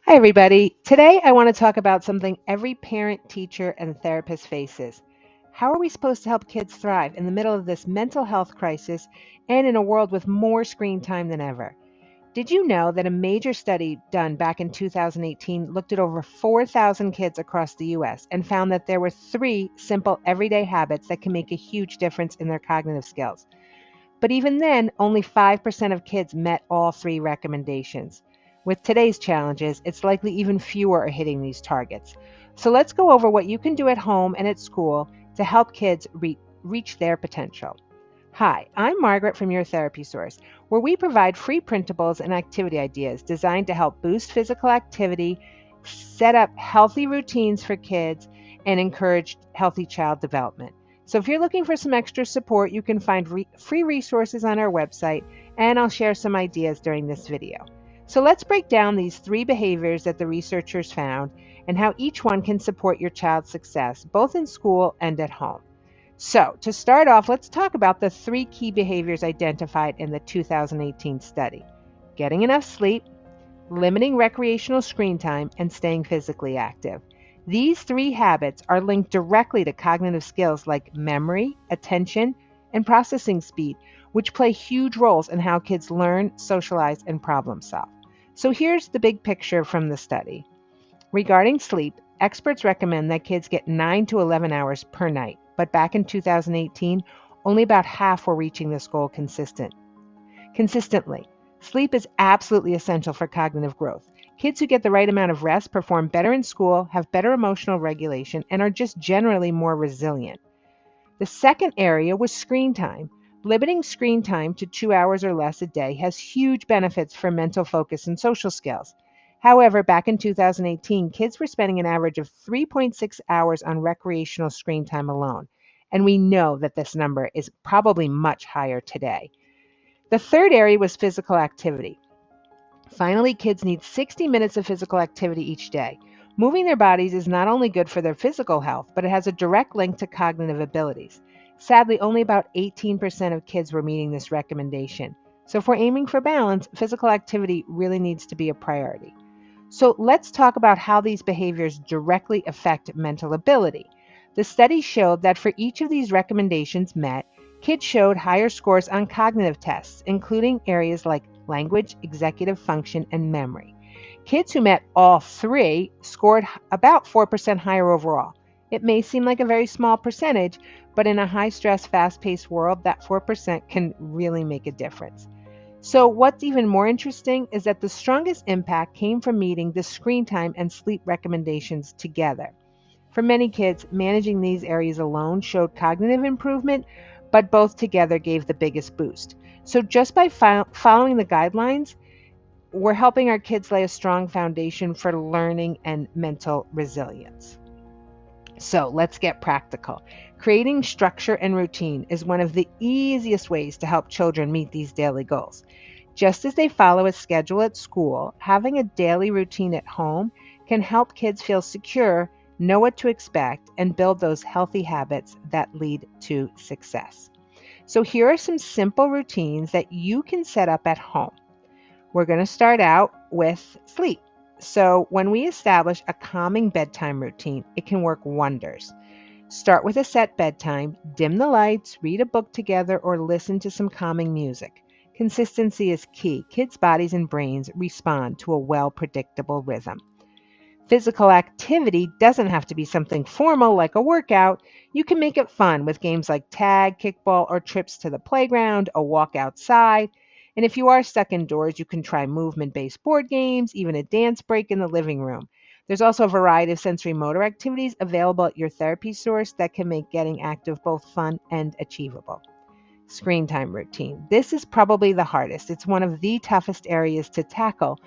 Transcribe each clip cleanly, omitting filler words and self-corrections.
Hi, everybody. Today, I want to talk about something every parent, teacher, and therapist faces. How are we supposed to help kids thrive in the middle of this mental health crisis and in a world with more screen time than ever? Did you know that a major study done back in 2018 looked at over 4,000 kids across the US and found that there were three simple everyday habits that can make a huge difference in their cognitive skills? But even then, only 5% of kids met all three recommendations. With today's challenges, it's likely even fewer are hitting these targets. So let's go over what you can do at home and at school to help kids reach their potential. Hi, I'm Margaret from Your Therapy Source, where we provide free printables and activity ideas designed to help boost physical activity, set up healthy routines for kids, and encourage healthy child development. So if you're looking for some extra support, you can find free resources on our website, and I'll share some ideas during this video. So let's break down these three behaviors that the researchers found and how each one can support your child's success, both in school and at home. So to start off, let's talk about the three key behaviors identified in the 2018 study: getting enough sleep, limiting recreational screen time, and staying physically active. These three habits are linked directly to cognitive skills like memory, attention, and processing speed, which play huge roles in how kids learn, socialize, and problem solve. So here's the big picture from the study. Regarding sleep, experts recommend that kids get 9 to 11 hours per night, but back in 2018, only about half were reaching this goal consistently. Sleep is absolutely essential for cognitive growth. Kids who get the right amount of rest perform better in school, have better emotional regulation, and are just generally more resilient. The second area was screen time. Limiting screen time to 2 hours or less a day has huge benefits for mental focus and social skills. However, back in 2018, kids were spending an average of 3.6 hours on recreational screen time alone. And we know that this number is probably much higher today. The third area was physical activity. Finally, kids need 60 minutes of physical activity each day. Moving their bodies is not only good for their physical health, but it has a direct link to cognitive abilities. Sadly, only about 18% of kids were meeting this recommendation. So if we're aiming for balance, physical activity really needs to be a priority. So let's talk about how these behaviors directly affect mental ability. The study showed that for each of these recommendations met, kids showed higher scores on cognitive tests, including areas like language, executive function, and memory. Kids who met all three scored about 4% higher overall. It may seem like a very small percentage, but in a high stress, fast paced world, that 4% can really make a difference. So, what's even more interesting is that the strongest impact came from meeting the screen time and sleep recommendations together. For many kids, managing these areas alone showed cognitive improvement, but both together gave the biggest boost. So, just by following the guidelines, we're helping our kids lay a strong foundation for learning and mental resilience. So let's get practical. Creating structure and routine is one of the easiest ways to help children meet these daily goals. Just as they follow a schedule at school, having a daily routine at home can help kids feel secure, know what to expect, and build those healthy habits that lead to success. So here are some simple routines that you can set up at home. We're going to start out with sleep. So when we establish a calming bedtime routine, it can work wonders. Start with a set bedtime, dim the lights, read a book together, or listen to some calming music. Consistency is key. Kids' bodies and brains respond to a well-predictable rhythm. Physical activity doesn't have to be something formal like a workout. You can make it fun with games like tag, kickball, or trips to the playground, a walk outside. And if you are stuck indoors, you can try movement-based board games, even a dance break in the living room. There's also a variety of sensory motor activities available at your therapy source that can make getting active both fun and achievable. Screen time routine. This is probably the hardest. It's one of the toughest areas to tackle,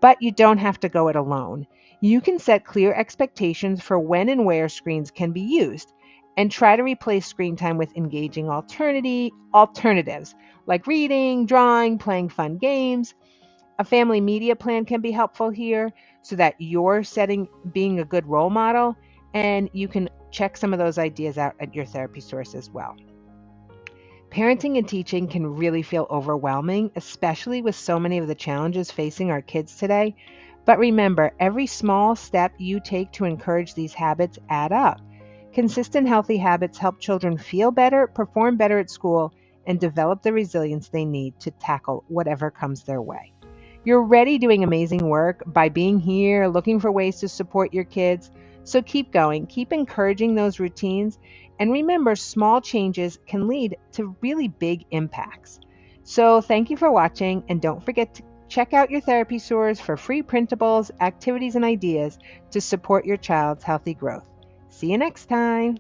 but you don't have to go it alone. You can set clear expectations for when and where screens can be used and try to replace screen time with engaging alternatives like reading, drawing, playing fun games. A family media plan can be helpful here so that you're being a good role model, and you can check some of those ideas out at your therapy source as well. Parenting and teaching can really feel overwhelming, especially with so many of the challenges facing our kids today. But remember, every small step you take to encourage these habits add up. Consistent healthy habits help children feel better, perform better at school, and develop the resilience they need to tackle whatever comes their way. You're already doing amazing work by being here, looking for ways to support your kids. So keep going, keep encouraging those routines, and remember, small changes can lead to really big impacts. So thank you for watching, and don't forget to check out your therapy source for free printables, activities, and ideas to support your child's healthy growth. See you next time.